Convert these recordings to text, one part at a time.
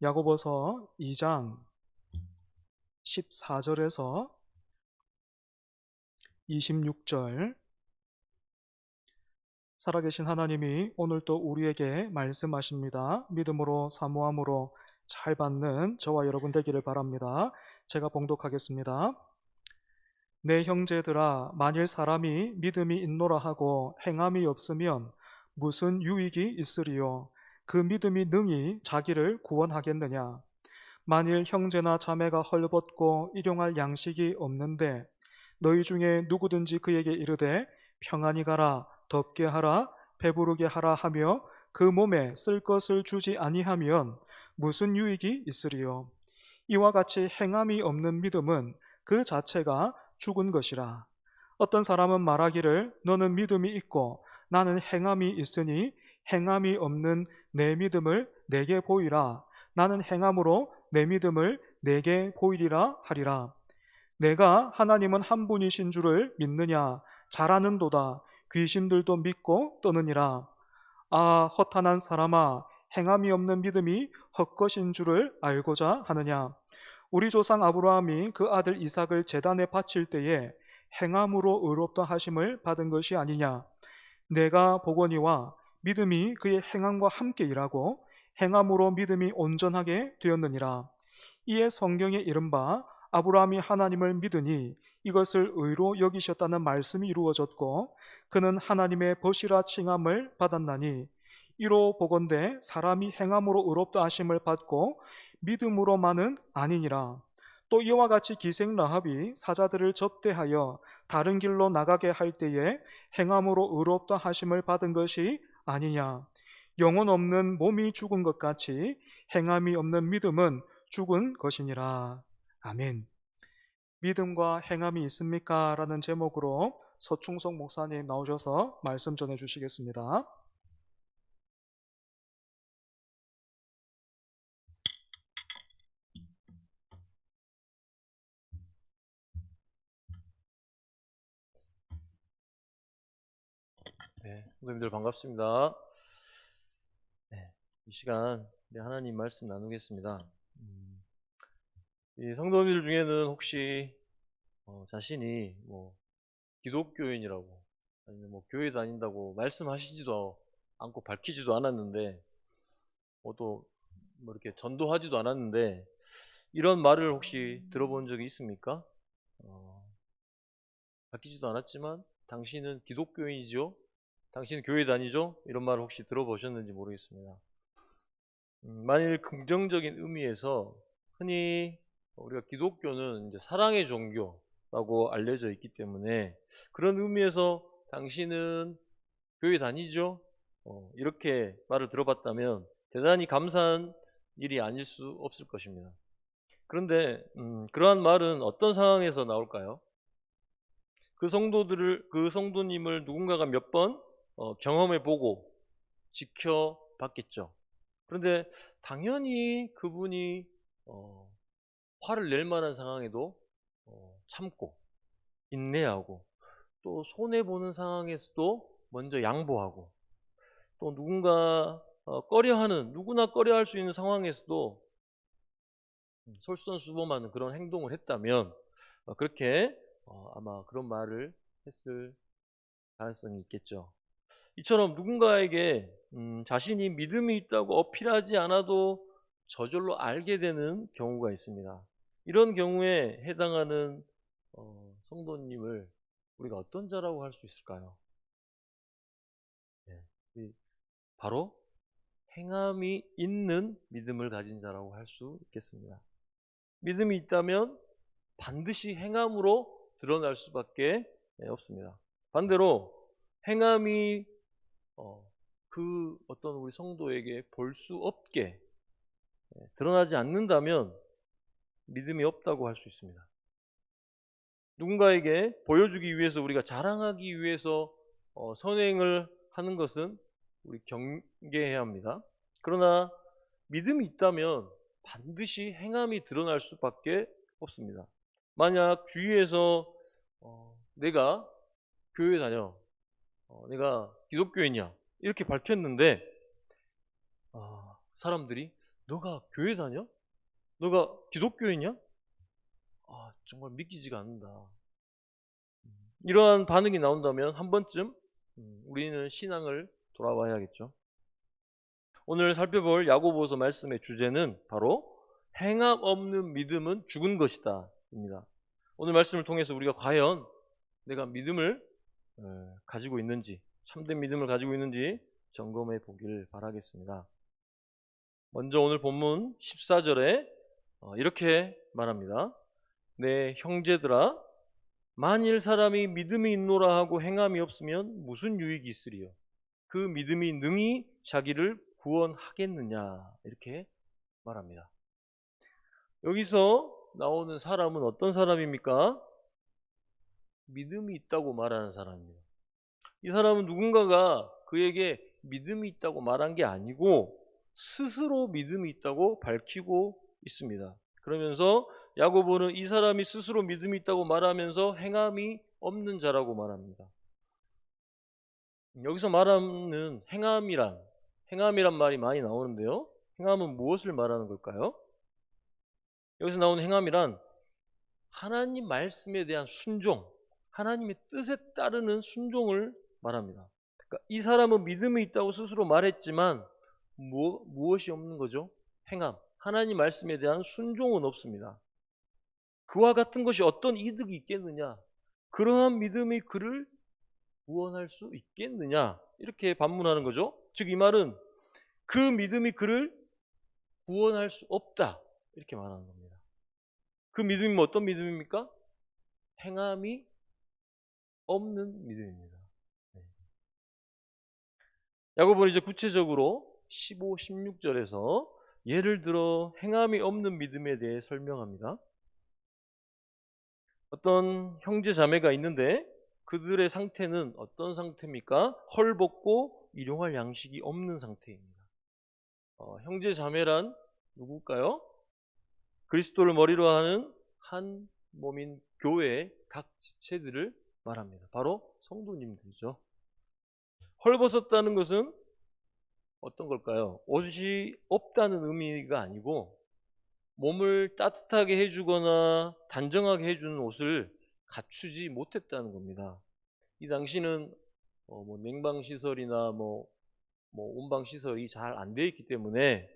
야고보서 2장 14절에서 26절. 살아계신 하나님이 오늘 또 우리에게 말씀하십니다. 믿음으로 사모함으로 잘 받는 저와 여러분 되기를 바랍니다. 제가 봉독하겠습니다. 내 형제들아, 만일 사람이 믿음이 있노라 하고 행함이 없으면 무슨 유익이 있으리요? 그 믿음이 능히 자기를 구원하겠느냐? 만일 형제나 자매가 헐벗고 일용할 양식이 없는데 너희 중에 누구든지 그에게 이르되 평안히 가라, 덥게 하라, 배부르게 하라 하며 그 몸에 쓸 것을 주지 아니하면 무슨 유익이 있으리요? 이와 같이 행함이 없는 믿음은 그 자체가 죽은 것이라. 어떤 사람은 말하기를 너는 믿음이 있고 나는 행함이 있으니 행함이 없는 내 믿음을 내게 보이라. 나는 행함으로 내 믿음을 내게 보이리라 하리라. 내가 하나님은 한 분이신 줄을 믿느냐? 잘하는도다. 귀신들도 믿고 떠느니라. 아, 허탄한 사람아, 행함이 없는 믿음이 헛것인 줄을 알고자 하느냐? 우리 조상 아브라함이 그 아들 이삭을 제단에 바칠 때에 행함으로 의롭다 하심을 받은 것이 아니냐? 내가 보거니와 믿음이 그의 행함과 함께 일하고 행함으로 믿음이 온전하게 되었느니라. 이에 성경에 이른바 아브라함이 하나님을 믿으니 이것을 의로 여기셨다는 말씀이 이루어졌고 그는 하나님의 벗이라 칭함을 받았나니 이로 보건대 사람이 행함으로 의롭다 하심을 받고 믿음으로만은 아니니라. 또 이와 같이 기생 라합이 사자들을 접대하여 다른 길로 나가게 할 때에 행함으로 의롭다 하심을 받은 것이 아니냐. 영혼 없는 몸이 죽은 것 같이 행함이 없는 믿음은 죽은 것이니라. 아멘. 믿음과 행함이 있습니까? 라는 제목으로 서충석 목사님 나오셔서 말씀 전해 주시겠습니다. 네, 성도님들 반갑습니다. 네, 이 시간 하나님 말씀 나누겠습니다. 이 성도님들 중에는 혹시 자신이 기독교인이라고 아니면 교회 다닌다고 말씀하시지도 않고 밝히지도 않았는데 또 이렇게 전도하지도 않았는데 이런 말을 혹시 들어본 적이 있습니까? 밝히지도 않았지만 당신은 기독교인이죠? 당신은 교회 다니죠? 이런 말을 혹시 들어보셨는지 모르겠습니다. 만일 긍정적인 의미에서 흔히 우리가 기독교는 이제 사랑의 종교라고 알려져 있기 때문에 그런 의미에서 당신은 교회 다니죠? 이렇게 말을 들어봤다면 대단히 감사한 일이 아닐 수 없을 것입니다. 그런데 그러한 말은 어떤 상황에서 나올까요? 그 성도님을 누군가가 몇 번 경험해보고 지켜봤겠죠. 그런데 당연히 그분이 화를 낼 만한 상황에도 참고 인내하고 또 손해보는 상황에서도 먼저 양보하고 또 누군가 누구나 꺼려할 수 있는 상황에서도 솔선수범하는 그런 행동을 했다면 그렇게 아마 그런 말을 했을 가능성이 있겠죠. 이처럼 누군가에게 자신이 믿음이 있다고 어필하지 않아도 저절로 알게 되는 경우가 있습니다. 이런 경우에 해당하는 성도님을 우리가 어떤 자라고 할 수 있을까요? 네, 바로 행함이 있는 믿음을 가진 자라고 할 수 있겠습니다. 믿음이 있다면 반드시 행함으로 드러날 수밖에 없습니다. 반대로 행함이 그 어떤 우리 성도에게 볼 수 없게 드러나지 않는다면 믿음이 없다고 할 수 있습니다. 누군가에게 보여주기 위해서 우리가 자랑하기 위해서 선행을 하는 것은 우리 경계해야 합니다. 그러나 믿음이 있다면 반드시 행함이 드러날 수밖에 없습니다. 만약 주위에서 내가 교회 다녀, 내가 기독교인이야 이렇게 밝혔는데 사람들이 너가 교회 다녀? 너가 기독교인이야? 아, 정말 믿기지가 않는다. 이러한 반응이 나온다면 한 번쯤 우리는 신앙을 돌아봐야겠죠. 오늘 살펴볼 야고보서 말씀의 주제는 바로 행함 없는 믿음은 죽은 것이다 입니다. 오늘 말씀을 통해서 우리가 과연 내가 믿음을 가지고 있는지, 참된 믿음을 가지고 있는지 점검해 보길 바라겠습니다. 먼저 오늘 본문 14절에 이렇게 말합니다. 내 형제들아, 만일 사람이 믿음이 있노라 하고 행함이 없으면 무슨 유익이 있으리요? 그 믿음이 능히 자기를 구원하겠느냐? 이렇게 말합니다. 여기서 나오는 사람은 어떤 사람입니까? 믿음이 있다고 말하는 사람입니다. 이 사람은 누군가가 그에게 믿음이 있다고 말한 게 아니고 스스로 믿음이 있다고 밝히고 있습니다. 그러면서 야고보는 이 사람이 스스로 믿음이 있다고 말하면서 행함이 없는 자라고 말합니다. 여기서 말하는 행함이란 말이 많이 나오는데요. 행함은 무엇을 말하는 걸까요? 여기서 나오는 행함이란 하나님 말씀에 대한 순종, 하나님의 뜻에 따르는 순종을 말합니다. 그러니까 이 사람은 믿음이 있다고 스스로 말했지만 무엇이 없는 거죠? 행함, 하나님 말씀에 대한 순종은 없습니다. 그와 같은 것이 어떤 이득이 있겠느냐? 그러한 믿음이 그를 구원할 수 있겠느냐? 이렇게 반문하는 거죠. 즉 이 말은 그 믿음이 그를 구원할 수 없다. 이렇게 말하는 겁니다. 그 믿음이 어떤 믿음입니까? 행함이 없는 믿음입니다. 야고보는 이제 구체적으로 15, 16절에서 예를 들어 행함이 없는 믿음에 대해 설명합니다. 어떤 형제 자매가 있는데 그들의 상태는 어떤 상태입니까? 헐벗고 일용할 양식이 없는 상태입니다. 형제 자매란 누굴까요? 그리스도를 머리로 하는 한 몸인 교회의 각 지체들을 말합니다. 바로 성도님들이죠. 헐벗었다는 것은 어떤 걸까요? 옷이 없다는 의미가 아니고 몸을 따뜻하게 해주거나 단정하게 해주는 옷을 갖추지 못했다는 겁니다. 이 당시는 냉방시설이나 온방시설이 잘 안 되어 있기 때문에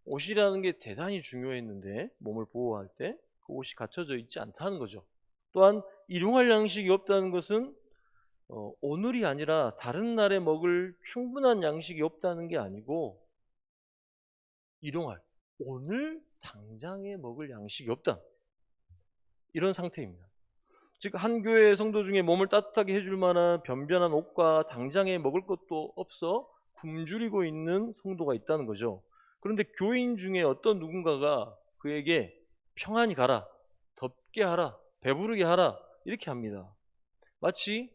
옷이라는 게 대단히 중요했는데 몸을 보호할 때 그 옷이 갖춰져 있지 않다는 거죠. 또한 일용할 양식이 없다는 것은 오늘이 아니라 다른 날에 먹을 충분한 양식이 없다는 게 아니고 일용할, 오늘 당장에 먹을 양식이 없다. 이런 상태입니다. 즉 한 교회의 성도 중에 몸을 따뜻하게 해줄 만한 변변한 옷과 당장에 먹을 것도 없어 굶주리고 있는 성도가 있다는 거죠. 그런데 교인 중에 어떤 누군가가 그에게 평안히 가라, 덥게 하라, 배부르게 하라 이렇게 합니다. 마치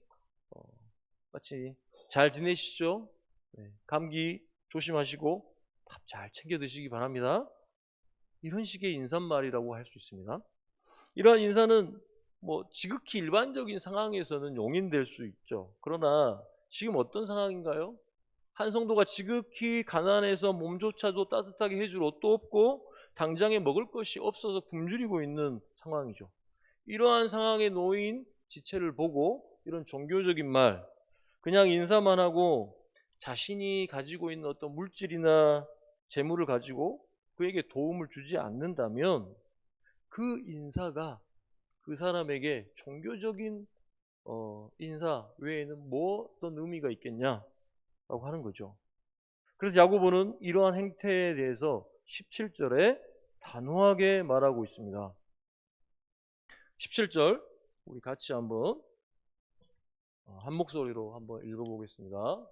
잘 지내시죠? 네, 감기 조심하시고 밥 잘 챙겨 드시기 바랍니다. 이런 식의 인사말이라고 할 수 있습니다. 이러한 인사는 지극히 일반적인 상황에서는 용인될 수 있죠. 그러나 지금 어떤 상황인가요? 한 성도가 지극히 가난해서 몸조차도 따뜻하게 해줄 옷도 없고 당장에 먹을 것이 없어서 굶주리고 있는 상황이죠. 이러한 상황에 놓인 지체를 보고 이런 종교적인 말, 그냥 인사만 하고 자신이 가지고 있는 어떤 물질이나 재물을 가지고 그에게 도움을 주지 않는다면 그 인사가 그 사람에게 종교적인 인사 외에는 어떤 의미가 있겠냐라고 하는 거죠. 그래서 야고보는 이러한 행태에 대해서 17절에 단호하게 말하고 있습니다. 17절 우리 같이 한번 한 목소리로 한번 읽어보겠습니다.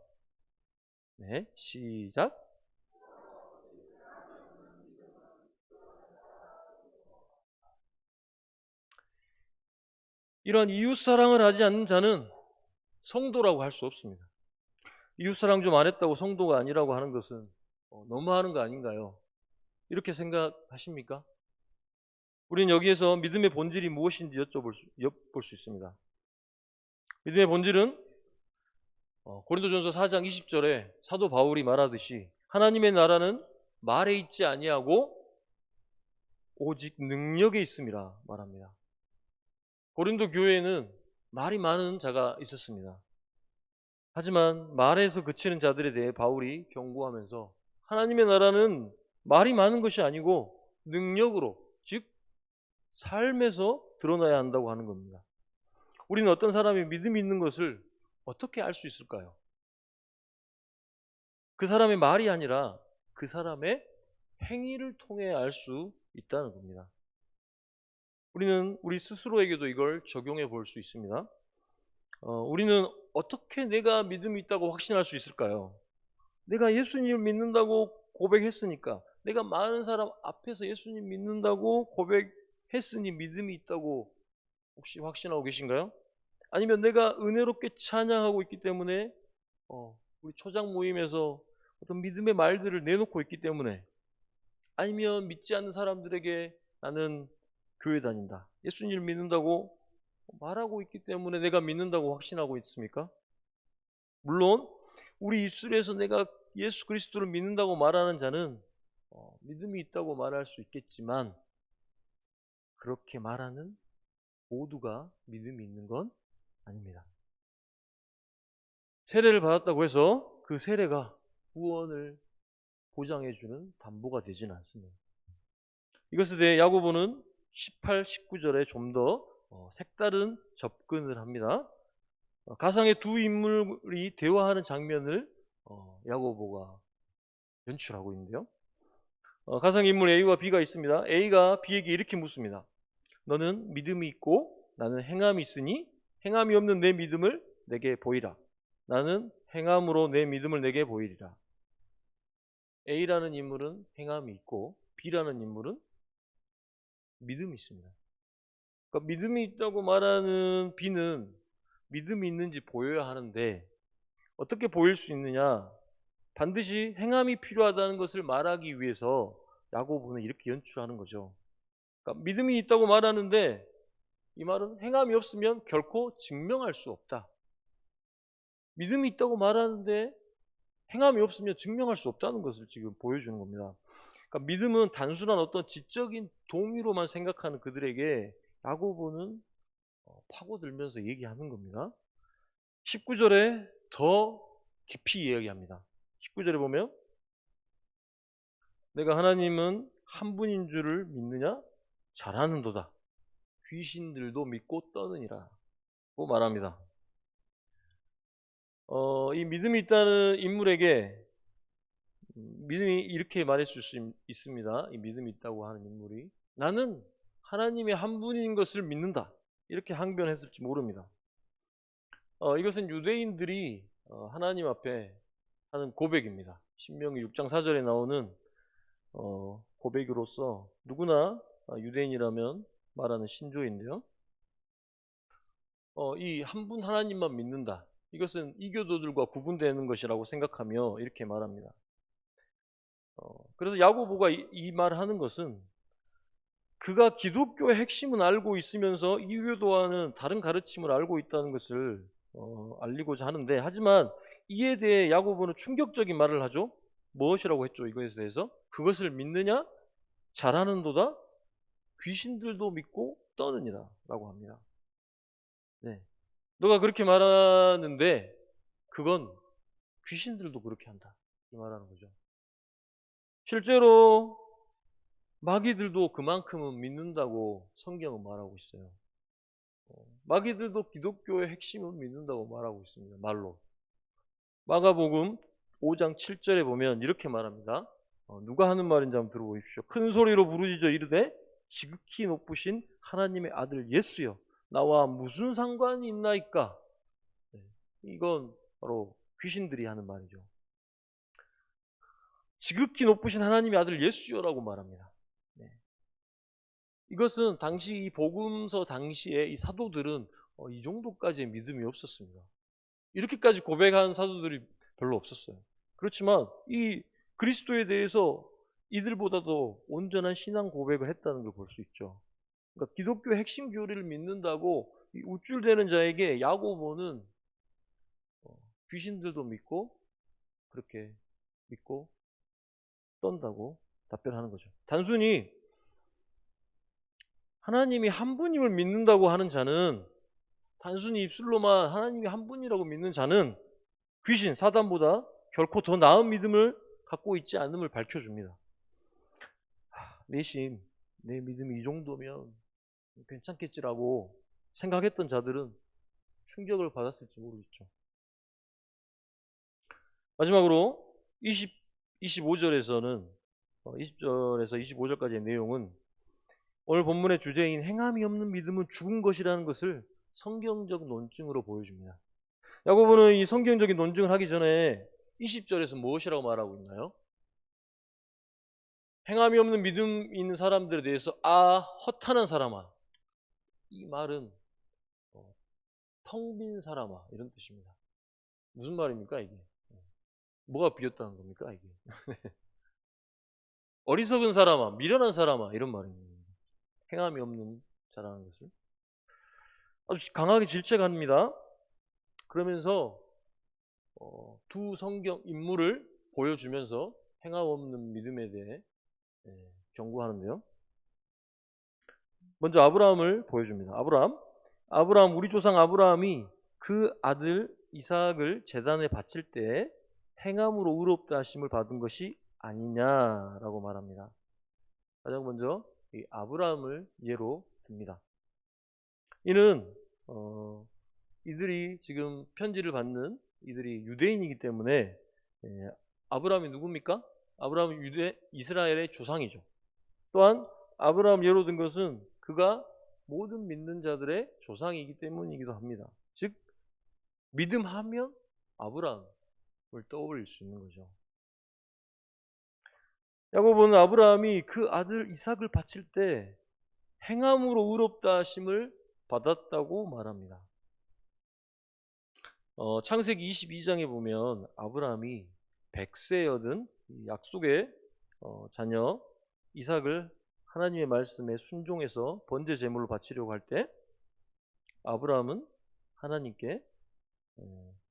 네, 시작. 이러한 이웃사랑을 하지 않는 자는 성도라고 할 수 없습니다. 이웃사랑 좀 안 했다고 성도가 아니라고 하는 것은 너무하는 거 아닌가요? 이렇게 생각하십니까? 우리는 여기에서 믿음의 본질이 무엇인지 엿볼 수 있습니다. 믿음의 본질은 고린도전서 4장 20절에 사도 바울이 말하듯이 하나님의 나라는 말에 있지 아니하고 오직 능력에 있음이라 말합니다. 고린도 교회에는 말이 많은 자가 있었습니다. 하지만 말에서 그치는 자들에 대해 바울이 경고하면서 하나님의 나라는 말이 많은 것이 아니고 능력으로, 즉 삶에서 드러나야 한다고 하는 겁니다. 우리는 어떤 사람이 믿음이 있는 것을 어떻게 알 수 있을까요? 그 사람의 말이 아니라 그 사람의 행위를 통해 알 수 있다는 겁니다. 우리는 우리 스스로에게도 이걸 적용해 볼 수 있습니다. 우리는 어떻게 내가 믿음이 있다고 확신할 수 있을까요? 내가 예수님을 믿는다고 고백했으니까, 내가 많은 사람 앞에서 예수님 믿는다고 고백했으니 믿음이 있다고 혹시 확신하고 계신가요? 아니면 내가 은혜롭게 찬양하고 있기 때문에 우리 초장 모임에서 어떤 믿음의 말들을 내놓고 있기 때문에, 아니면 믿지 않는 사람들에게 나는 교회 다닌다, 예수님을 믿는다고 말하고 있기 때문에 내가 믿는다고 확신하고 있습니까? 물론 우리 입술에서 내가 예수 그리스도를 믿는다고 말하는 자는 믿음이 있다고 말할 수 있겠지만, 그렇게 말하는 모두가 믿음이 있는 건 아닙니다. 세례를 받았다고 해서 그 세례가 구원을 보장해주는 담보가 되지는 않습니다. 이것에 대해 야고보는 18, 19절에 좀 더 색다른 접근을 합니다. 가상의 두 인물이 대화하는 장면을 야고보가 연출하고 있는데요. 가상 인물 A와 B가 있습니다. A가 B에게 이렇게 묻습니다. 너는 믿음이 있고 나는 행함이 있으니 행함이 없는 내 믿음을 내게 보이라. 나는 행함으로 내 믿음을 내게 보이리라. A라는 인물은 행함이 있고 B라는 인물은 믿음이 있습니다. 그러니까 믿음이 있다고 말하는 B는 믿음이 있는지 보여야 하는데, 어떻게 보일 수 있느냐? 반드시 행함이 필요하다는 것을 말하기 위해서 야고보는 이렇게 연출하는 거죠. 그러니까 믿음이 있다고 말하는데 이 말은 행함이 없으면 결코 증명할 수 없다. 믿음이 있다고 말하는데 행함이 없으면 증명할 수 없다는 것을 지금 보여주는 겁니다. 그러니까 믿음은 단순한 어떤 지적인 동의로만 생각하는 그들에게 야고보는 파고들면서 얘기하는 겁니다. 19절에 더 깊이 이야기합니다. 19절에 보면 내가 하나님은 한 분인 줄을 믿느냐? 잘하는도다. 귀신들도 믿고 떠느니라 고 말합니다. 이 믿음이 있다는 인물에게 믿음이 이렇게 말했을 수 있습니다. 이 믿음이 있다고 하는 인물이 나는 하나님의 한 분인 것을 믿는다, 이렇게 항변했을지 모릅니다. 이것은 유대인들이 하나님 앞에 하는 고백입니다. 신명기 6장 4절에 나오는 고백으로서 누구나 유대인이라면 말하는 신조인데요. 이 한 분 하나님만 믿는다, 이것은 이교도들과 구분되는 것이라고 생각하며 이렇게 말합니다. 그래서 야고보가 이 말을 하는 것은 그가 기독교의 핵심은 알고 있으면서 이교도와는 다른 가르침을 알고 있다는 것을 알리고자 하는데, 하지만 이에 대해 야고보는 충격적인 말을 하죠. 무엇이라고 했죠? 이것에 대해서 그것을 믿느냐? 잘하는도다. 귀신들도 믿고 떠느니라 라고 합니다. 네. 너가 그렇게 말하는데 그건 귀신들도 그렇게 한다, 이 말하는 거죠. 실제로 마귀들도 그만큼은 믿는다고 성경은 말하고 있어요. 마귀들도 기독교의 핵심을 믿는다고 말하고 있습니다. 말로. 마가복음 5장 7절에 보면 이렇게 말합니다. 누가 하는 말인지 한번 들어보십시오. 큰 소리로 부르짖어 이르되 지극히 높으신 하나님의 아들 예수여, 나와 무슨 상관이 있나이까? 이건 바로 귀신들이 하는 말이죠. 지극히 높으신 하나님의 아들 예수여라고 말합니다. 이것은 당시 이 복음서 당시에 이 사도들은 이 정도까지의 믿음이 없었습니다. 이렇게까지 고백한 사도들이 별로 없었어요. 그렇지만 이 그리스도에 대해서 이들보다도 온전한 신앙 고백을 했다는 걸 볼 수 있죠. 그러니까 기독교의 핵심 교리를 믿는다고 이 우쭐대는 자에게 야고보는 귀신들도 믿고 그렇게 믿고 떤다고 답변하는 거죠. 단순히 하나님이 한 분임을 믿는다고 하는 자는, 단순히 입술로만 하나님이 한 분이라고 믿는 자는 귀신, 사단보다 결코 더 나은 믿음을 갖고 있지 않음을 밝혀줍니다. 내심 내 믿음이 이 정도면 괜찮겠지라고 생각했던 자들은 충격을 받았을지 모르겠죠. 마지막으로 25절에서는 20절에서 25절까지의 내용은 오늘 본문의 주제인 행함이 없는 믿음은 죽은 것이라는 것을 성경적 논증으로 보여줍니다. 야고보는 이 성경적인 논증을 하기 전에 20절에서 무엇이라고 말하고 있나요? 행함이 없는 믿음 있는 사람들에 대해서 허탄한 사람아, 이 말은 텅 빈 사람아, 이런 뜻입니다. 무슨 말입니까 이게? 뭐가 비었다는 겁니까 이게? 어리석은 사람아, 미련한 사람아, 이런 말입니다. 행함이 없는 자라는 것을 아주 강하게 질책합니다. 그러면서 두 성경 인물을 보여주면서 행함 없는 믿음에 대해 경고하는데요. 먼저 아브라함을 보여줍니다. 아브라함, 우리 조상 아브라함이 그 아들 이삭을 제단에 바칠 때 행함으로 의롭다 하심을 받은 것이 아니냐라고 말합니다. 가장 먼저 이 아브라함을 예로 듭니다. 이는 이들이 지금 편지를 받는 이들이 유대인이기 때문에 아브라함이 누굽니까? 아브라함은 이스라엘의 조상이죠. 또한 아브라함 예로 든 것은 그가 모든 믿는 자들의 조상이기 때문이기도 합니다. 즉 믿음하면 아브라함을 떠올릴 수 있는 거죠. 야고보는 아브라함이 그 아들 이삭을 바칠 때 행함으로 의롭다 하심을 받았다고 말합니다. 창세기 22장에 보면 아브라함이 100세에 얻은 약속의 자녀 이삭을 하나님의 말씀에 순종해서 번제 제물로 바치려고 할 때 아브라함은 하나님께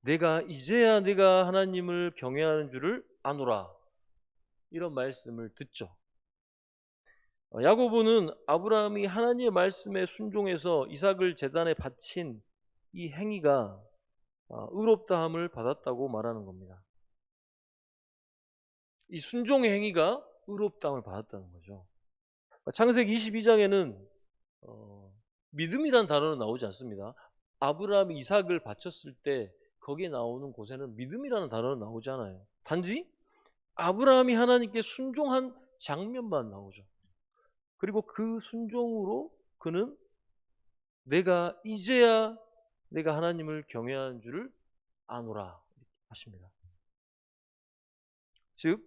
내가 이제야 내가 하나님을 경외하는 줄을 아노라, 이런 말씀을 듣죠. 야고보는 아브라함이 하나님의 말씀에 순종해서 이삭을 제단에 바친 이 행위가 의롭다함을 받았다고 말하는 겁니다. 이 순종의 행위가 의롭다함을 받았다는 거죠. 창세기 22장에는 믿음이란 단어는 나오지 않습니다. 아브라함이 이삭을 바쳤을 때 거기에 나오는 곳에는 믿음이라는 단어는 나오지 않아요. 단지 아브라함이 하나님께 순종한 장면만 나오죠. 그리고 그 순종으로 그는 내가 이제야 내가 하나님을 경외하는 줄을 아노라 하십니다. 즉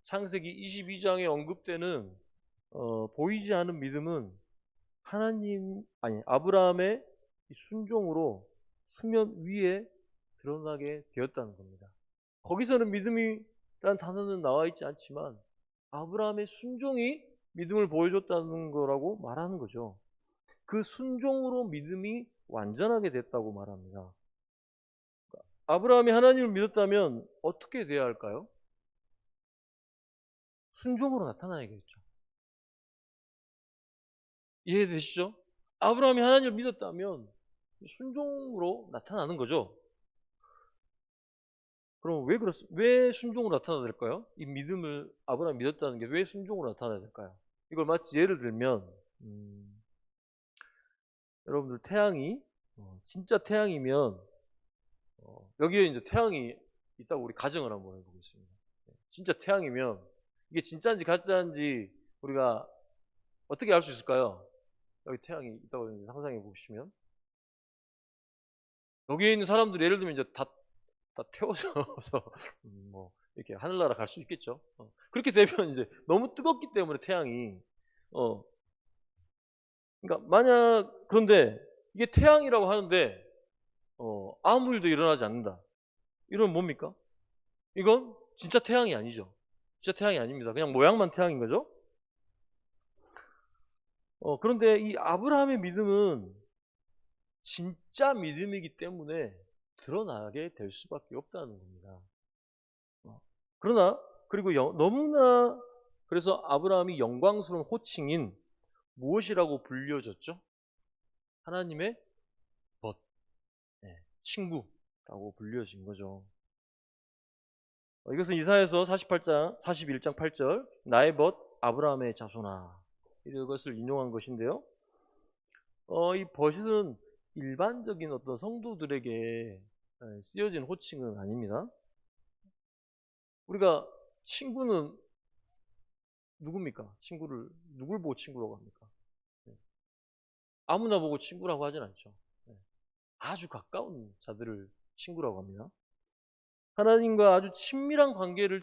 창세기 22장에 언급되는 보이지 않은 믿음은 아브라함의 순종으로 수면 위에 드러나게 되었다는 겁니다. 거기서는 믿음이라는 단어는 나와 있지 않지만 아브라함의 순종이 믿음을 보여줬다는 거라고 말하는 거죠. 그 순종으로 믿음이 완전하게 됐다고 말합니다. 아브라함이 하나님을 믿었다면 어떻게 돼야 할까요? 순종으로 나타나야겠죠. 이해되시죠? 아브라함이 하나님을 믿었다면 순종으로 나타나는 거죠. 그럼 왜 순종으로 나타나야 될까요? 이 믿음을 아브라함이 믿었다는 게 왜 순종으로 나타나야 될까요? 이걸 마치 예를 들면 여러분들 태양이 진짜 태양이면 여기에 이제 태양이 있다고 우리 가정을 한번 해보겠습니다. 진짜 태양이면 이게 진짜인지 가짜인지 우리가 어떻게 알 수 있을까요? 여기 태양이 있다고 상상해 보시면 여기에 있는 사람들 예를 들면 이제 다 태워져서 뭐 이렇게 하늘나라 갈 수 있겠죠. 그렇게 되면 이제 너무 뜨겁기 때문에 태양이 그러니까 그런데 이게 태양이라고 하는데 아무 일도 일어나지 않는다. 이건 뭡니까? 이건 진짜 태양이 아니죠. 진짜 태양이 아닙니다. 그냥 모양만 태양인 거죠. 그런데 이 아브라함의 믿음은 진짜 믿음이기 때문에 드러나게 될 수밖에 없다는 겁니다. 그러나 그리고 너무나 그래서 아브라함이 영광스러운 호칭인 무엇이라고 불려졌죠? 하나님의 벗, 친구라고 불려진 거죠. 이것은 이사야서 41장 8절 나의 벗 아브라함의 자손아 이것을 인용한 것인데요. 이 벗은 일반적인 어떤 성도들에게 쓰여진 호칭은 아닙니다. 우리가 친구는 누굽니까? 친구를 누굴 보고 친구라고 합니까? 아무나 보고 친구라고 하진 않죠. 아주 가까운 자들을 친구라고 합니다. 하나님과 아주 친밀한 관계를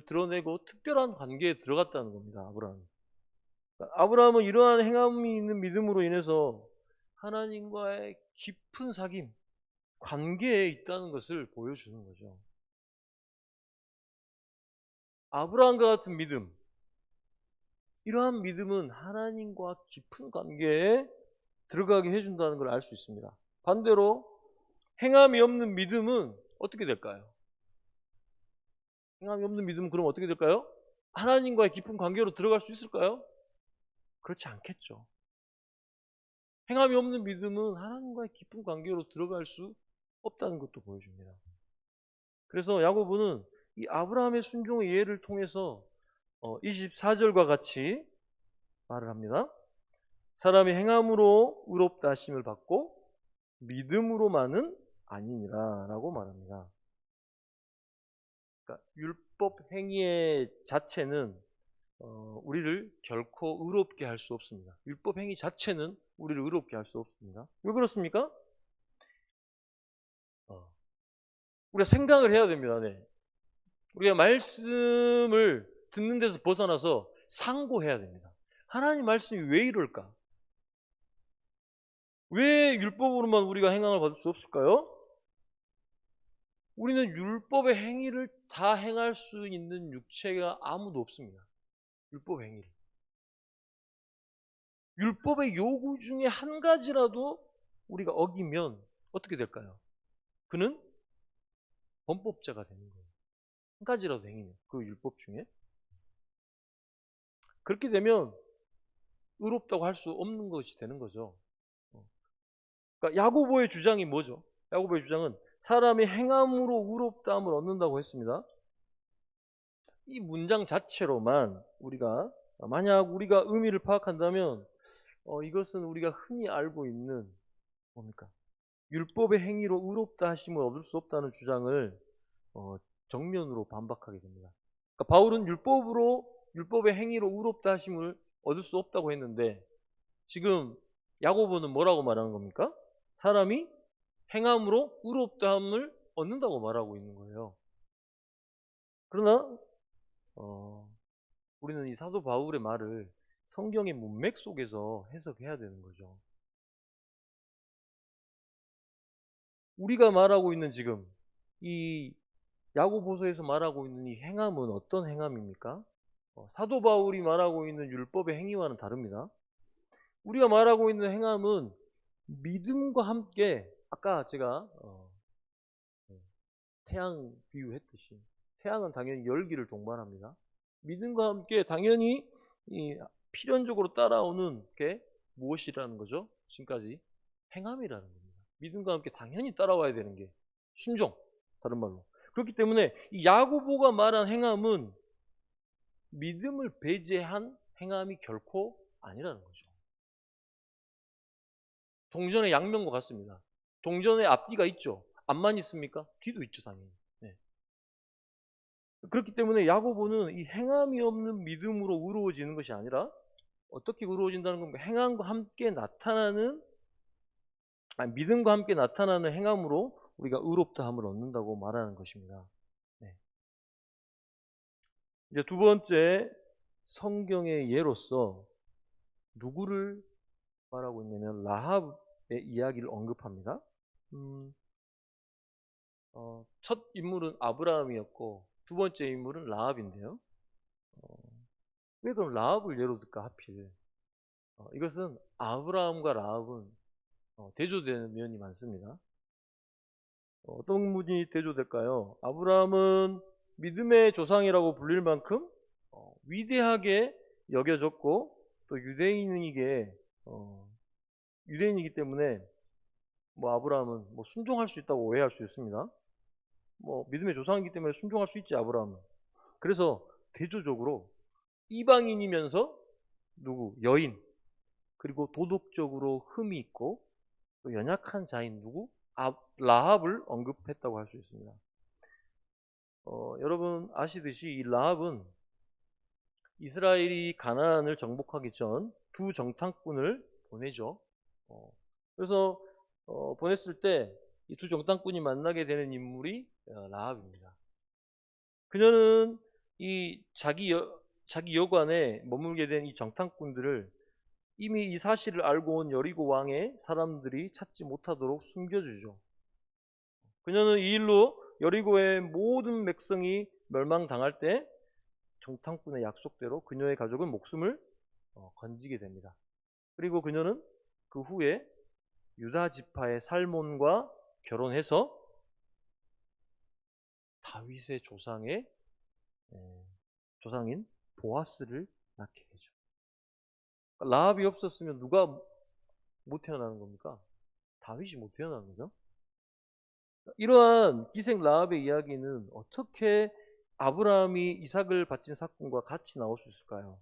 드러내고 특별한 관계에 들어갔다는 겁니다. 아브라함은 이러한 행함이 있는 믿음으로 인해서 하나님과의 깊은 사귐, 관계에 있다는 것을 보여주는 거죠. 아브라함과 같은 믿음, 이러한 믿음은 하나님과 깊은 관계에 들어가게 해준다는 걸 알 수 있습니다. 반대로 행함이 없는 믿음은 어떻게 될까요? 행함이 없는 믿음은 그럼 어떻게 될까요? 하나님과의 깊은 관계로 들어갈 수 있을까요? 그렇지 않겠죠. 행함이 없는 믿음은 하나님과의 깊은 관계로 들어갈 수 없다는 것도 보여줍니다. 그래서 야고보는 이 아브라함의 순종의 예를 통해서 24절과 같이 말을 합니다. 사람이 행함으로 의롭다 하심을 받고 믿음으로만은 아니니라 라고 말합니다. 그러니까 율법 행위의 자체는 우리를 결코 의롭게 할 수 없습니다. 율법 행위 자체는 우리를 의롭게 할 수 없습니다. 왜 그렇습니까? 우리가 생각을 해야 됩니다. 네. 우리가 말씀을 듣는 데서 벗어나서 상고해야 됩니다. 하나님 말씀이 왜 이럴까? 왜 율법으로만 우리가 행함을 받을 수 없을까요? 우리는 율법의 행위를 다 행할 수 있는 육체가 아무도 없습니다. 율법 행위를. 율법의 요구 중에 한 가지라도 우리가 어기면 어떻게 될까요? 그는 범법자가 되는 거예요. 한 가지라도 행위는 그 율법 중에. 그렇게 되면 의롭다고 할 수 없는 것이 되는 거죠. 그러니까 야고보의 주장이 뭐죠? 야고보의 주장은 사람이 행함으로 의롭다함을 얻는다고 했습니다. 이 문장 자체로만 만약 우리가 의미를 파악한다면 이것은 우리가 흔히 알고 있는 뭡니까? 율법의 행위로 의롭다 하심을 얻을 수 없다는 주장을 정면으로 반박하게 됩니다. 그러니까 바울은 율법의 행위로 의롭다 하심을 얻을 수 없다고 했는데 지금 야고보는 뭐라고 말하는 겁니까? 사람이 행함으로 의롭다함을 얻는다고 말하고 있는 거예요. 그러나 우리는 이 사도 바울의 말을 성경의 문맥 속에서 해석해야 되는 거죠. 우리가 말하고 있는 지금 이 야고보서에서 말하고 있는 이 행함은 어떤 행함입니까? 사도 바울이 말하고 있는 율법의 행위와는 다릅니다. 우리가 말하고 있는 행함은 믿음과 함께 아까 제가 태양 비유했듯이 태양은 당연히 열기를 동반합니다. 믿음과 함께 당연히 필연적으로 따라오는 게 무엇이라는 거죠? 지금까지 행함이라는 겁니다. 믿음과 함께 당연히 따라와야 되는 게 순종, 다른 말로. 그렇기 때문에 이 야고보가 말한 행함은 믿음을 배제한 행함이 결코 아니라는 거죠. 동전의 양면과 같습니다. 동전의 앞뒤가 있죠. 앞만 있습니까? 뒤도 있죠, 당연히. 네. 그렇기 때문에 야고보는 이 행함이 없는 믿음으로 의로워지는 것이 아니라 어떻게 의로워진다는 겁니까? 믿음과 함께 나타나는 행함으로 우리가 의롭다함을 얻는다고 말하는 것입니다. 네. 이제 두 번째 성경의 예로서 누구를 말하고 있냐면 라합의 이야기를 언급합니다. 첫 인물은 아브라함이었고 두 번째 인물은 라합인데요. 왜 그럼 라합을 예로 들까 하필? 이것은 아브라함과 라합은 대조되는 면이 많습니다. 어떤 분이 대조될까요? 아브라함은 믿음의 조상이라고 불릴 만큼 위대하게 여겨졌고 또 유대인이기 때문에 뭐 아브라함은 뭐 순종할 수 있다고 오해할 수 있습니다. 뭐 믿음의 조상이기 때문에 순종할 수 있지 아브라함은. 그래서 대조적으로 이방인이면서 여인, 그리고 도덕적으로 흠이 있고 또 연약한 자인 라합을 언급했다고 할 수 있습니다. 여러분 아시듯이 이 라합은 이스라엘이 가나안을 정복하기 전 두 정탐꾼을 보내죠. 그래서 보냈을 때 이 두 정탐꾼이 만나게 되는 인물이 라합입니다. 그녀는 이 자기 여관에 머물게 된 이 정탐꾼들을 이미 이 사실을 알고 온 여리고 왕의 사람들이 찾지 못하도록 숨겨주죠. 그녀는 이 일로 여리고의 모든 백성이 멸망당할 때 정탐꾼의 약속대로 그녀의 가족은 목숨을 건지게 됩니다. 그리고 그녀는 그 후에 유다 지파의 살몬과 결혼해서 다윗의 조상인 보아스를 낳게 되죠. 라합이 없었으면 누가 못 태어나는 겁니까? 다윗이 못 태어나는 거죠. 이러한 기생 라합의 이야기는 어떻게 아브라함이 이삭을 바친 사건과 같이 나올 수 있을까요?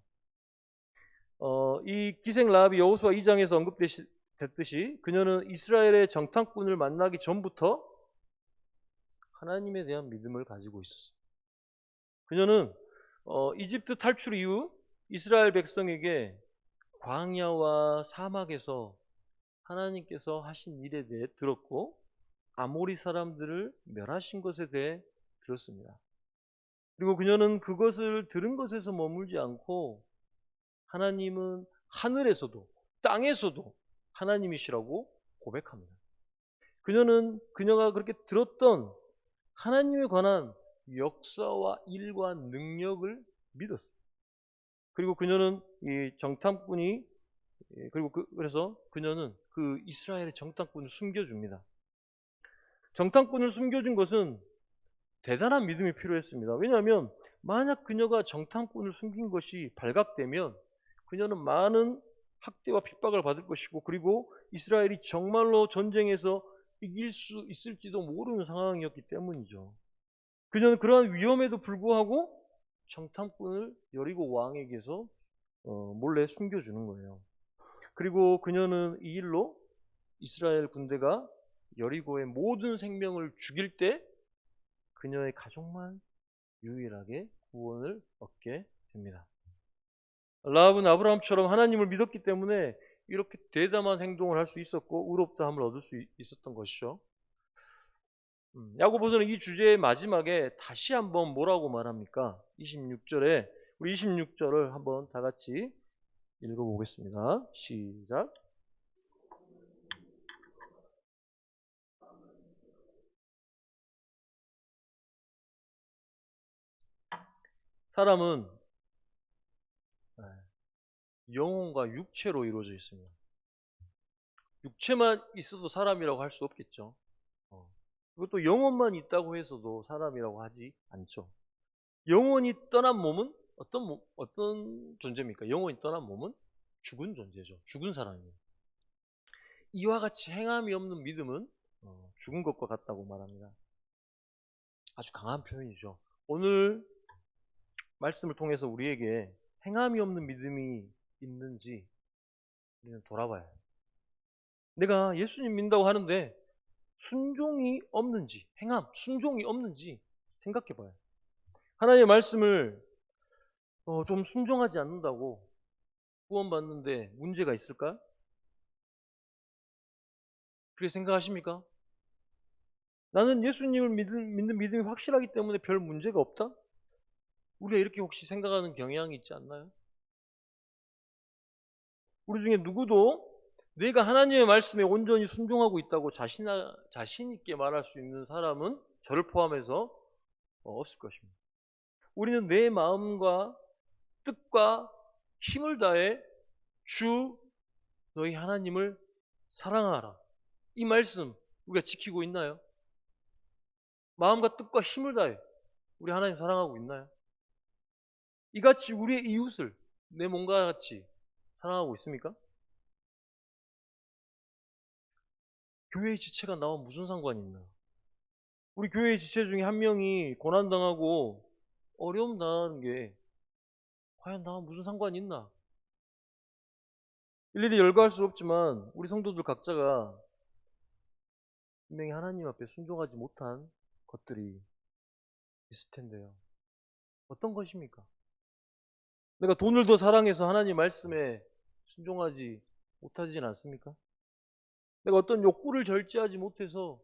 이 기생 라합이 여호수아 2장에서 언급됐듯이 그녀는 이스라엘의 정탐꾼을 만나기 전부터 하나님에 대한 믿음을 가지고 있었어요. 그녀는 이집트 탈출 이후 이스라엘 백성에게 광야와 사막에서 하나님께서 하신 일에 대해 들었고 아모리 사람들을 멸하신 것에 대해 들었습니다. 그리고 그녀는 그것을 들은 것에서 머물지 않고 하나님은 하늘에서도 땅에서도 하나님이시라고 고백합니다. 그녀가 그렇게 들었던 하나님에 관한 역사와 일과 능력을 믿었어요. 그리고 그녀는 이 정탐꾼이 그래서 그녀는 그 이스라엘의 정탐꾼을 숨겨줍니다. 정탐꾼을 숨겨준 것은 대단한 믿음이 필요했습니다. 왜냐하면 만약 그녀가 정탐꾼을 숨긴 것이 발각되면 그녀는 많은 학대와 핍박을 받을 것이고 그리고 이스라엘이 정말로 전쟁에서 이길 수 있을지도 모르는 상황이었기 때문이죠. 그녀는 그러한 위험에도 불구하고 정탐꾼을 여리고 왕에게서 몰래 숨겨주는 거예요. 그리고 그녀는 이 일로 이스라엘 군대가 여리고의 모든 생명을 죽일 때 그녀의 가족만 유일하게 구원을 얻게 됩니다. 라합은 아브라함처럼 하나님을 믿었기 때문에 이렇게 대담한 행동을 할 수 있었고 의롭다함을 얻을 수 있었던 것이죠. 야고보서는 이 주제의 마지막에 다시 한번 뭐라고 말합니까? 26절에 우리 26절을 한번 다 같이 읽어보겠습니다. 시작. 사람은 영혼과 육체로 이루어져 있습니다. 육체만 있어도 사람이라고 할 수 없겠죠. 그것도 영혼만 있다고 해서도 사람이라고 하지 않죠. 영혼이 떠난 몸은 어떤 존재입니까? 영혼이 떠난 몸은 죽은 존재죠. 죽은 사람이에요. 이와 같이 행함이 없는 믿음은 죽은 것과 같다고 말합니다. 아주 강한 표현이죠. 오늘 말씀을 통해서 우리에게 행함이 없는 믿음이 있는지 우리는 돌아봐야 해요. 내가 예수님 믿는다고 하는데 순종이 없는지 생각해 봐요. 하나님의 말씀을 좀 순종하지 않는다고 구원받는데 문제가 있을까요? 그렇게 생각하십니까? 나는 예수님을 믿는 믿음이 확실하기 때문에 별 문제가 없다? 우리가 이렇게 혹시 생각하는 경향이 있지 않나요? 우리 중에 누구도 내가 하나님의 말씀에 온전히 순종하고 있다고 자신 있게 말할 수 있는 사람은 저를 포함해서 없을 것입니다. 우리는 내 마음과 뜻과 힘을 다해 주 너희 하나님을 사랑하라. 이 말씀 우리가 지키고 있나요? 마음과 뜻과 힘을 다해 우리 하나님 사랑하고 있나요? 이같이 우리의 이웃을 내 몸과 같이 사랑하고 있습니까? 교회의 지체가 나와 무슨 상관이 있나? 우리 교회의 지체 중에 한 명이 고난당하고 어려움 당하는 게 과연 나와 무슨 상관이 있나? 일일이 열거할 수 없지만 우리 성도들 각자가 분명히 하나님 앞에 순종하지 못한 것들이 있을 텐데요. 어떤 것입니까? 내가 돈을 더 사랑해서 하나님 말씀에 순종하지 못하진 않습니까? 내가 어떤 욕구를 절제하지 못해서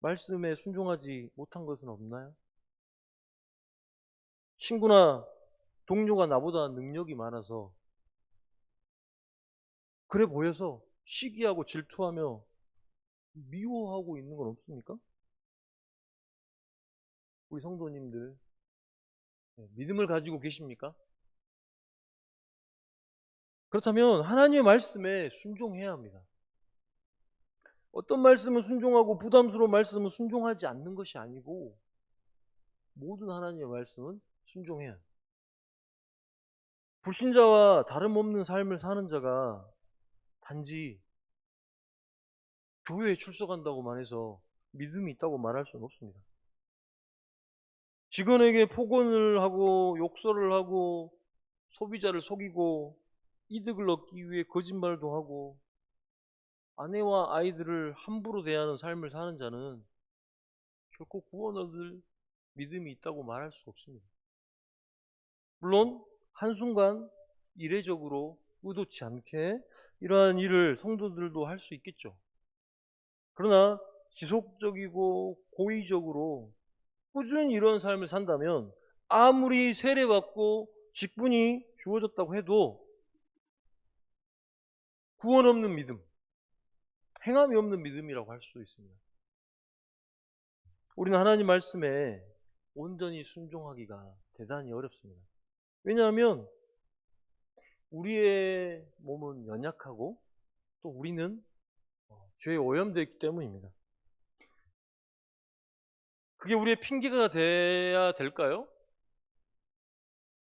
말씀에 순종하지 못한 것은 없나요? 친구나 동료가 나보다 능력이 많아서 그래 보여서 시기하고 질투하며 미워하고 있는 건 없습니까? 우리 성도님들 믿음을 가지고 계십니까? 그렇다면 하나님의 말씀에 순종해야 합니다. 어떤 말씀은 순종하고 부담스러운 말씀은 순종하지 않는 것이 아니고 모든 하나님의 말씀은 순종해야 합니다. 불신자와 다름없는 삶을 사는 자가 단지 교회에 출석한다고만 해서 믿음이 있다고 말할 수는 없습니다. 직원에게 폭언을 하고 욕설을 하고 소비자를 속이고 이득을 얻기 위해 거짓말도 하고 아내와 아이들을 함부로 대하는 삶을 사는 자는 결코 구원 얻을 믿음이 있다고 말할 수 없습니다. 물론 한순간 이례적으로 의도치 않게 이러한 일을 성도들도 할 수 있겠죠. 그러나 지속적이고 고의적으로 꾸준히 이런 삶을 산다면 아무리 세례받고 직분이 주어졌다고 해도 구원 없는 믿음, 행함이 없는 믿음이라고 할 수 있습니다. 우리는 하나님 말씀에 온전히 순종하기가 대단히 어렵습니다. 왜냐하면 우리의 몸은 연약하고 또 우리는 죄에 오염되어 있기 때문입니다. 그게 우리의 핑계가 돼야 될까요?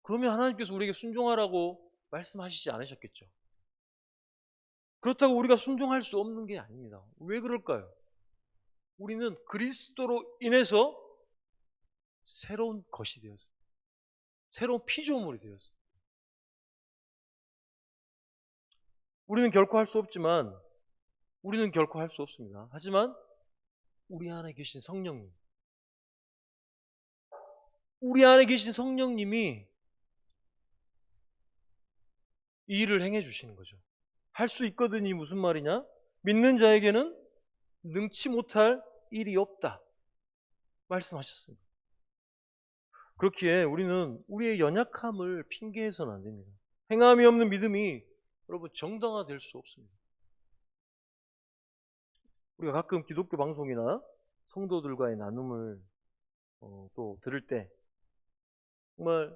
그러면 하나님께서 우리에게 순종하라고 말씀하시지 않으셨겠죠. 그렇다고 우리가 순종할 수 없는 게 아닙니다. 왜 그럴까요? 우리는 그리스도로 인해서 새로운 것이 되었어요. 새로운 피조물이 되었어요. 우리는 결코 할 수 없지만 우리는 결코 할 수 없습니다. 하지만 우리 안에 계신 성령님, 우리 안에 계신 성령님이 이 일을 행해 주시는 거죠. 할 수 있거든이 무슨 말이냐? 믿는 자에게는 능치 못할 일이 없다 말씀하셨습니다. 그렇기에 우리는 우리의 연약함을 핑계해서는 안 됩니다. 행함이 없는 믿음이 여러분 정당화될 수 없습니다. 우리가 가끔 기독교 방송이나 성도들과의 나눔을 또 들을 때 정말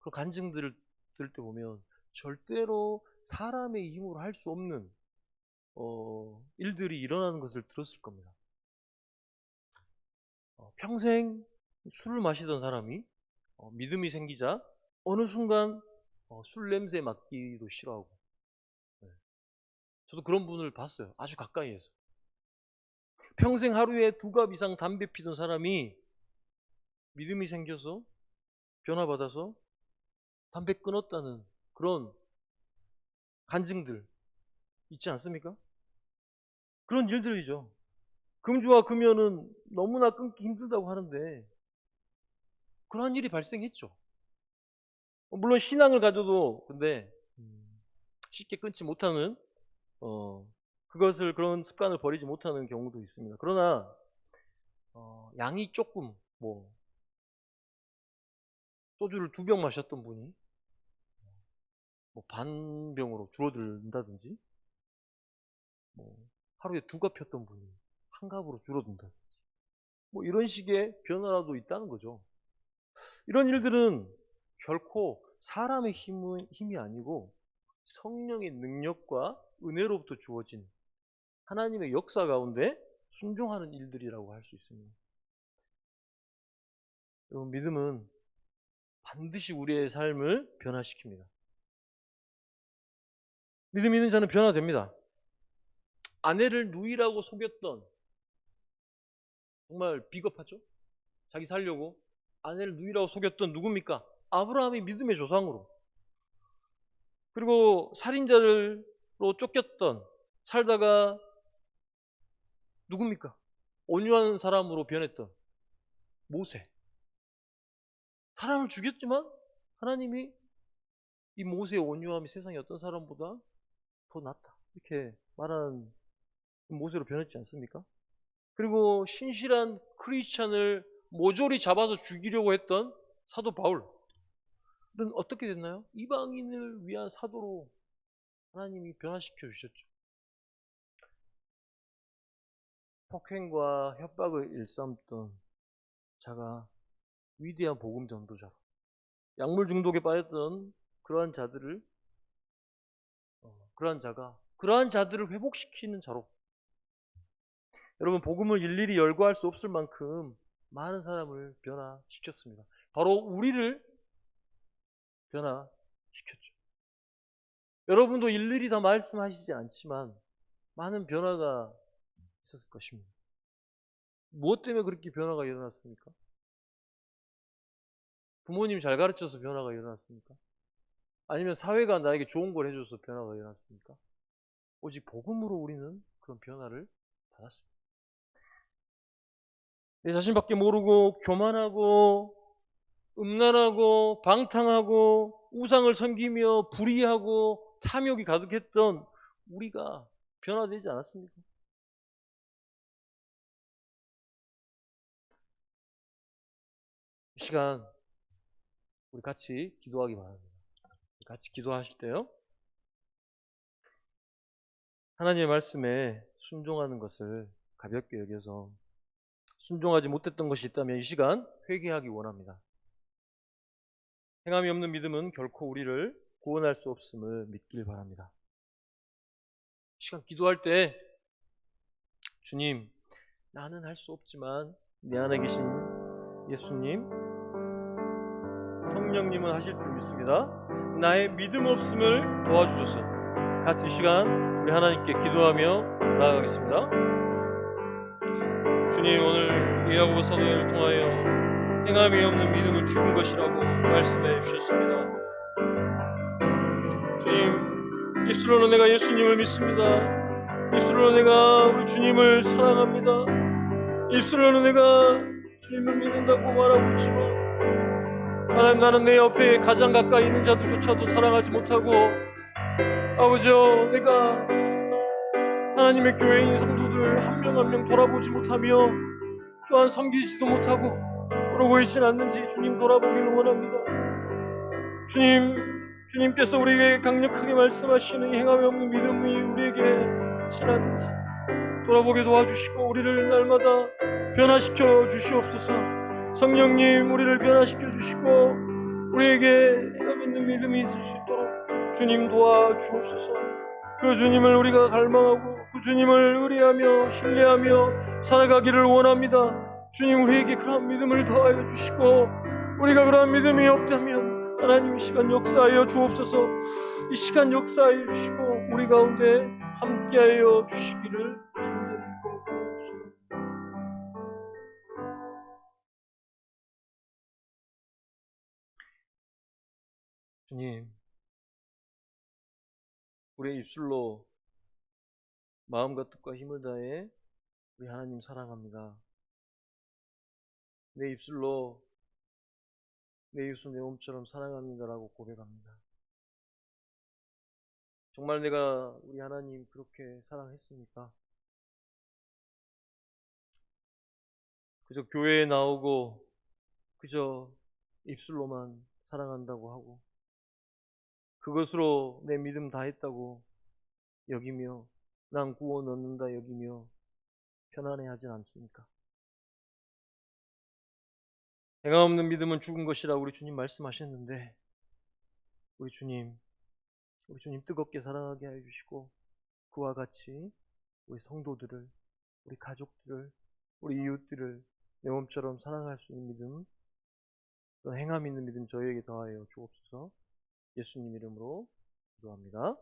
그 간증들을 들을 때 보면 절대로 사람의 힘으로 할 수 없는 일들이 일어나는 것을 들었을 겁니다. 평생 술을 마시던 사람이 믿음이 생기자 어느 순간 술 냄새 맡기도 싫어하고, 네. 저도 그런 분을 봤어요. 아주 가까이에서. 평생 하루에 2갑 이상 담배 피던 사람이 믿음이 생겨서 변화받아서 담배 끊었다는 그런 간증들 있지 않습니까? 그런 일들이죠. 금주와 금연은 너무나 끊기 힘들다고 하는데 그러한 일이 발생했죠. 물론 신앙을 가져도 근데 쉽게 끊지 못하는 그런 습관을 버리지 못하는 경우도 있습니다. 그러나 양이 조금 소주를 2병 마셨던 분이 반 병으로 줄어든다든지 하루에 2갑 폈던 분이 1갑으로 줄어든다든지 이런 식의 변화라도 있다는 거죠. 이런 일들은 결코 사람의 힘이 아니고 성령의 능력과 은혜로부터 주어진 하나님의 역사 가운데 순종하는 일들이라고 할 수 있습니다. 여러분, 믿음은 반드시 우리의 삶을 변화시킵니다. 믿음 있는 자는 변화됩니다. 아내를 누이라고 속였던, 정말 비겁하죠? 자기 살려고 아내를 누이라고 속였던 누굽니까? 아브라함이 믿음의 조상으로. 그리고 살인자로 쫓겼던, 살다가 누굽니까? 온유한 사람으로 변했던 모세. 사람을 죽였지만 하나님이 이 모세의 온유함이 세상의 어떤 사람보다 더 낫다, 이렇게 말하는 모세로 변했지 않습니까? 그리고 신실한 크리스찬을 모조리 잡아서 죽이려고 했던 사도 바울은 어떻게 됐나요? 이방인을 위한 사도로 하나님이 변화시켜 주셨죠. 폭행과 협박을 일삼던 자가 위대한 복음 전도자로, 약물 중독에 빠졌던 그러한 자들을 그러한 자들을 회복시키는 자로, 여러분, 복음을 일일이 열거할 수 없을 만큼 많은 사람을 변화시켰습니다. 바로 우리를 변화시켰죠. 여러분도 일일이 다 말씀하시지 않지만 많은 변화가 있었을 것입니다. 무엇 때문에 그렇게 변화가 일어났습니까? 부모님이 잘 가르쳐서 변화가 일어났습니까? 아니면 사회가 나에게 좋은 걸 해줘서 변화가 일어났습니까? 오직 복음으로 우리는 그런 변화를 받았습니다. 내 자신밖에 모르고 교만하고 음란하고 방탕하고 우상을 섬기며 불의하고 탐욕이 가득했던 우리가 변화되지 않았습니까? 이 시간 우리 같이 기도하기 바랍니다. 같이 기도하실 때요, 하나님의 말씀에 순종하는 것을 가볍게 여겨서 순종하지 못했던 것이 있다면 이 시간 회개하기 원합니다. 행함이 없는 믿음은 결코 우리를 구원할 수 없음을 믿길 바랍니다. 이 시간 기도할 때, 주님, 나는 할 수 없지만 내 안에 계신 예수님, 성령님은 하실 줄 믿습니다. 나의 믿음 없음을 도와주셔서 같이 이 시간 우리 하나님께 기도하며 나아가겠습니다. 주님, 오늘 야고보 사도를 통하여 행함이 없는 믿음은 죽은 것이라고 말씀해 주셨습니다. 주님, 입술로는 내가 예수님을 믿습니다. 입술로는 내가 우리 주님을 사랑합니다. 입술로는 내가 주님을 믿는다고 말하고 있지만, 하나님, 나는 내 옆에 가장 가까이 있는 자들조차도 사랑하지 못하고, 아버지여, 내가 하나님의 교회인 성도들 한 명 한 명 돌아보지 못하며 또한 섬기지도 못하고 그러고 있진 않는지 주님 돌아보기를 원합니다. 주님께서 우리에게 강력하게 말씀하시는 이 행함이 없는 믿음이 우리에게 있진 않는지 돌아보게 도와주시고 우리를 날마다 변화시켜 주시옵소서. 성령님, 우리를 변화시켜 주시고 우리에게 행함 있는 믿음이 있을 수 있도록 주님 도와주옵소서. 그 주님을 우리가 갈망하고 그 주님을 의뢰하며 신뢰하며 살아가기를 원합니다. 주님, 우리에게 그러한 믿음을 더하여 주시고, 우리가 그러한 믿음이 없다면 하나님 이 시간 역사하여 주옵소서. 이 시간 역사하여 주시고 우리 가운데 함께하여 주시기를 간절히 구하옵소서. 주님, 우리의 입술로 마음과 뜻과 힘을 다해 우리 하나님 사랑합니다. 내 입술로 내 예수 내 몸처럼 사랑합니다라고 고백합니다. 정말 내가 우리 하나님 그렇게 사랑했습니까? 그저 교회에 나오고 그저 입술로만 사랑한다고 하고 그것으로 내 믿음 다 했다고 여기며 난 구원 얻는다 여기며 편안해하진 않습니까? 행함 없는 믿음은 죽은 것이라 우리 주님 말씀하셨는데, 우리 주님 뜨겁게 사랑하게 해주시고 그와 같이 우리 성도들을, 우리 가족들을, 우리 이웃들을 내 몸처럼 사랑할 수 있는 믿음 또 행함 있는 믿음 저희에게 더하여 주옵소서. 예수님 이름으로 기도합니다.